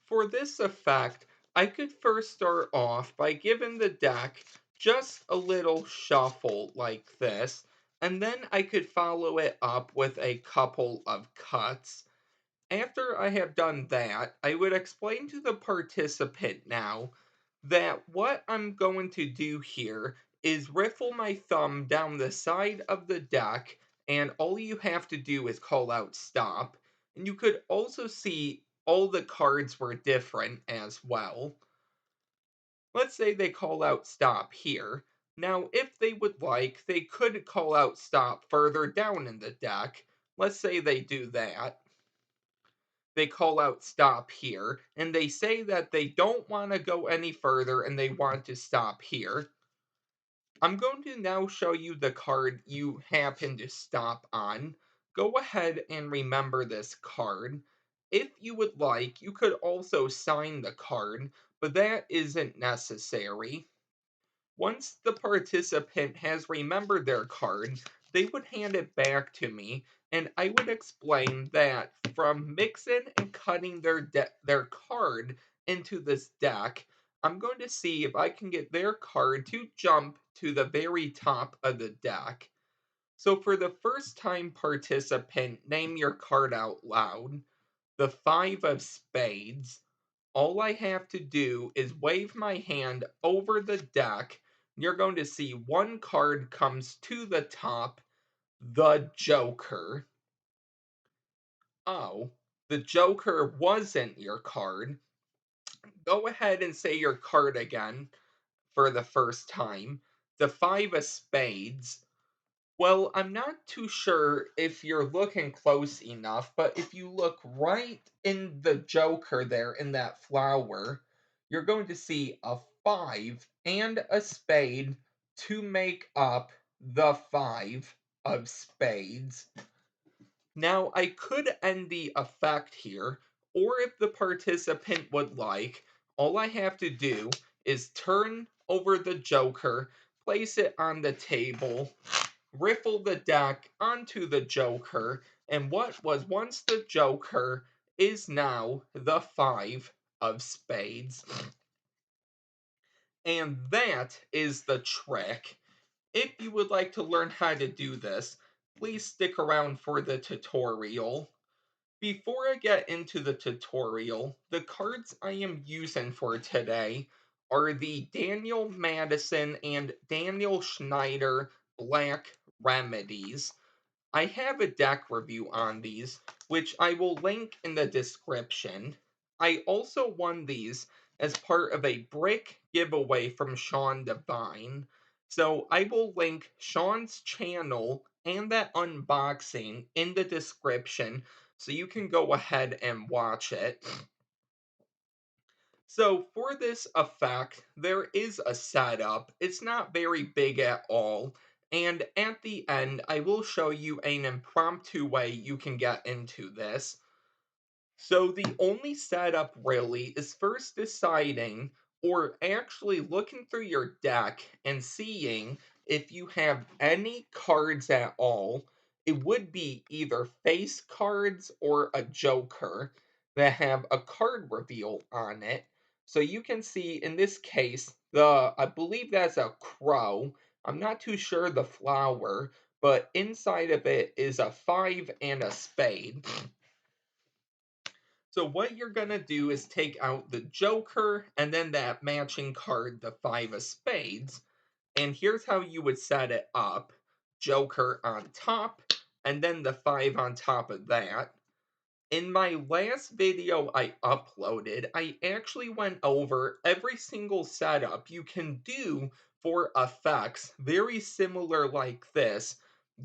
For this effect, I could first start off by giving the deck just a little shuffle like this, and then I could follow it up with a couple of cuts. After I have done that, I would explain to the participant now that what I'm going to do here is riffle my thumb down the side of the deck, and all you have to do is call out stop. And you could also see all the cards were different as well. Let's say they call out stop here. Now, if they would like, they could call out stop further down in the deck. Let's say they do that. They call out stop here, and they say that they don't want to go any further and they want to stop here. I'm going to now show you the card you happen to stop on. Go ahead and remember this card. If you would like, you could also sign the card, but that isn't necessary. Once the participant has remembered their card, they would hand it back to me, and I would explain that from mixing and cutting their card into this deck, I'm going to see if I can get their card to jump to the very top of the deck. So for the first time participant, name your card out loud. The 5 of spades. All I have to do is wave my hand over the deck. You're going to see one card comes to the top, the Joker. Oh, the Joker wasn't your card. Go ahead and say your card again for the first time. The 5 of spades. Well, I'm not too sure if you're looking close enough, but if you look right in the Joker there in that flower, you're going to see a 5 and a spade to make up the 5 of spades. Now, I could end the effect here, or if the participant would like, all I have to do is turn over the Joker, place it on the table, riffle the deck onto the Joker, and what was once the Joker is now the 5 of spades. And that is the trick. If you would like to learn how to do this, please stick around for the tutorial. Before I get into the tutorial, the cards I am using for today are the Daniel Madison and Daniel Schneider Black Remedies. I have a deck review on these, which I will link in the description. I also won these as part of a brick giveaway from Sean Devine. So I will link Sean's channel and that unboxing in the description so you can go ahead and watch it. So for this effect, there is a setup. It's not very big at all. And at the end, I will show you an impromptu way you can get into this. So the only setup really is first deciding or actually looking through your deck and seeing if you have any cards at all. It would be either face cards or a joker that have a card reveal on it. So you can see in this case, the I believe that's a crow. I'm not too sure the flower, but inside of it is a 5 and a spade. So what you're gonna do is take out the Joker and then that matching card, the 5 of spades. And here's how you would set it up. Joker on top, and then the 5 on top of that. In my last video I uploaded, I actually went over every single setup you can do for effects very similar like this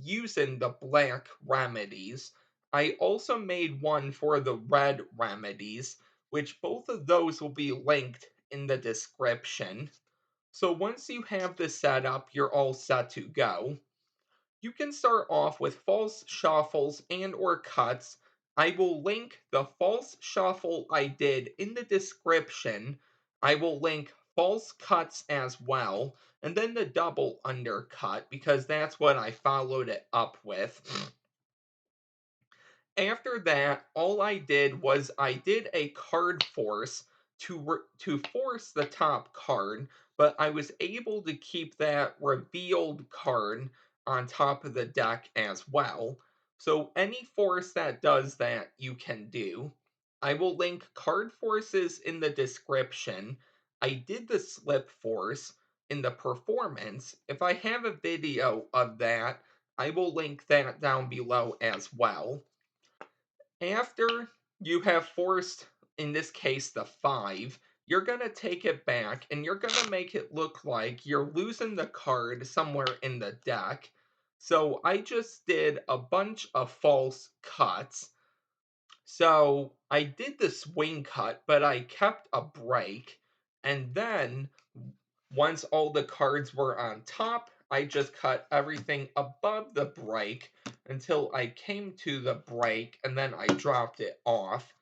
using the black remedies. I also made one for the red remedies, which both of those will be linked in the description. So once you have this set up, you're all set to go. You can start off with false shuffles and or cuts. I will link the false shuffle I did in the description. I will link false cuts as well, and then the double undercut because that's what I followed it up with. After that, all I did was I did a card force to force the top card, but I was able to keep that revealed card on top of the deck as well. So any force that does that, you can do. I will link card forces in the description. I did the slip force in the performance. If I have a video of that, I will link that down below as well. After you have forced, in this case, the 5, you're going to take it back and you're going to make it look like you're losing the card somewhere in the deck. So I just did a bunch of false cuts. So I did the swing cut, but I kept a break. And then once all the cards were on top, I just cut everything above the break until I came to the break and then I dropped it off.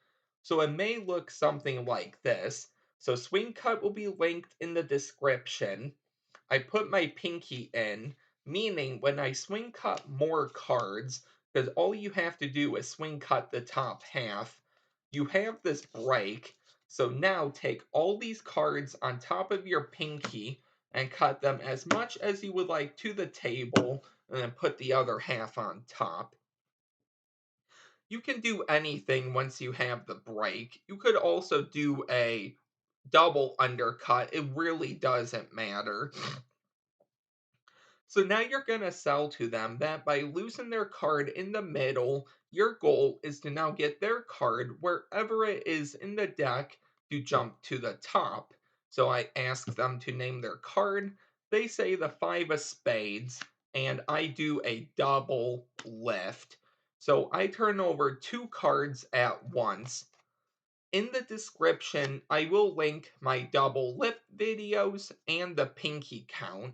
So it may look something like this. So swing cut will be linked in the description. I put my pinky in, meaning when I swing cut more cards, because all you have to do is swing cut the top half, you have this break. So now take all these cards on top of your pinky and cut them as much as you would like to the table, and then put the other half on top. You can do anything once you have the break. You could also do a double undercut. It really doesn't matter. So now you're going to sell to them that by losing their card in the middle, your goal is to now get their card wherever it is in the deck to jump to the top. So I ask them to name their card. They say the 5 of spades, and I do a double lift. So I turn over 2 cards at once. In the description, I will link my double lift videos and the pinky count,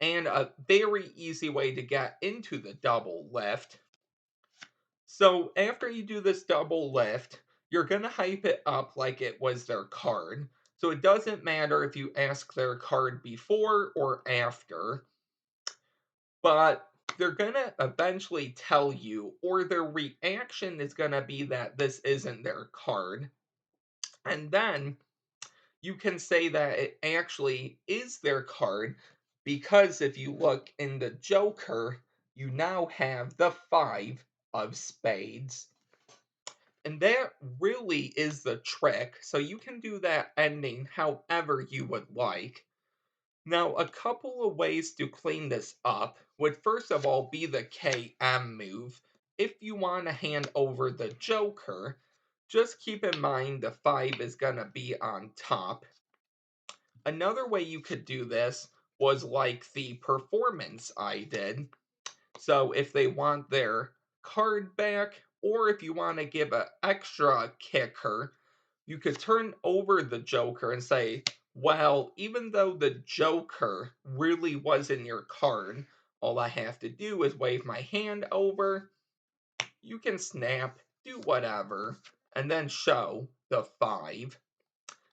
and a very easy way to get into the double lift. So after you do this double lift, you're going to hype it up like it was their card. So it doesn't matter if you ask their card before or after, but they're going to eventually tell you, or their reaction is going to be that this isn't their card. And then you can say that it actually is their card because if you look in the Joker, you now have the 5 of spades. And that really is the trick. So you can do that ending however you would like. Now, a couple of ways to clean this up would first of all be the KM move. If you want to hand over the Joker, just keep in mind the 5 is going to be on top. Another way you could do this was like the performance I did. So if they want their card back, or if you want to give an extra kicker, you could turn over the Joker and say, well, even though the Joker really wasn't your card, all I have to do is wave my hand over. You can snap, do whatever, and then show the 5.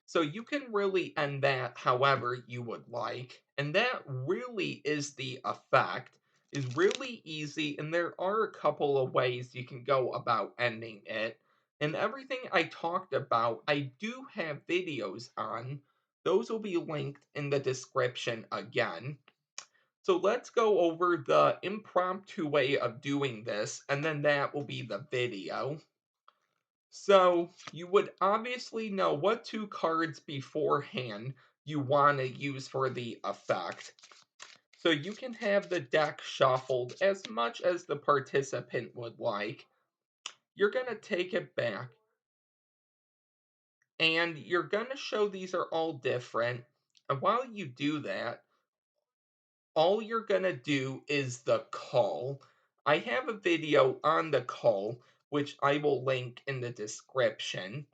So you can really end that however you would like. And that really is the effect. Is really easy, and there are a couple of ways you can go about ending it. And everything I talked about, I do have videos on. Those will be linked in the description again. So let's go over the impromptu way of doing this, and then that will be the video. So you would obviously know what 2 cards beforehand you want to use for the effect. So you can have the deck shuffled as much as the participant would like. You're going to take it back. And you're going to show these are all different. And while you do that, all you're going to do is the call. I have a video on the call, which I will link in the description.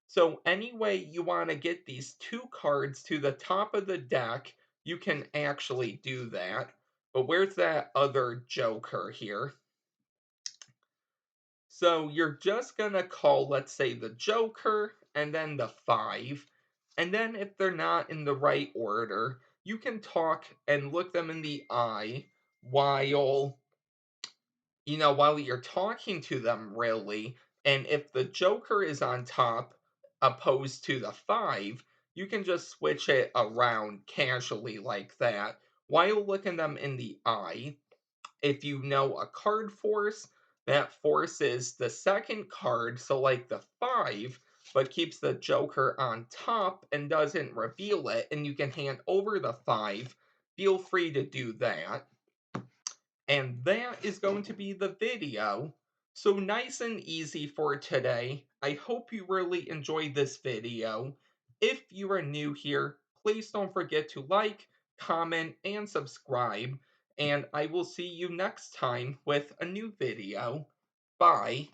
So any way you want to get these 2 cards to the top of the deck, you can actually do that. But where's that other Joker here? So you're just going to call, let's say, the Joker and then the 5. And then if they're not in the right order, you can talk and look them in the eye while while you're talking to them, really. And if the Joker is on top opposed to the five, you can just switch it around casually like that while looking them in the eye. If you know a card force, that forces the second card, so like the five, but keeps the Joker on top and doesn't reveal it, and you can hand over the five. Feel free to do that. And that is going to be the video. So nice and easy for today. I hope you really enjoyed this video. If you are new here, please don't forget to like, comment, and subscribe. And I will see you next time with a new video. Bye.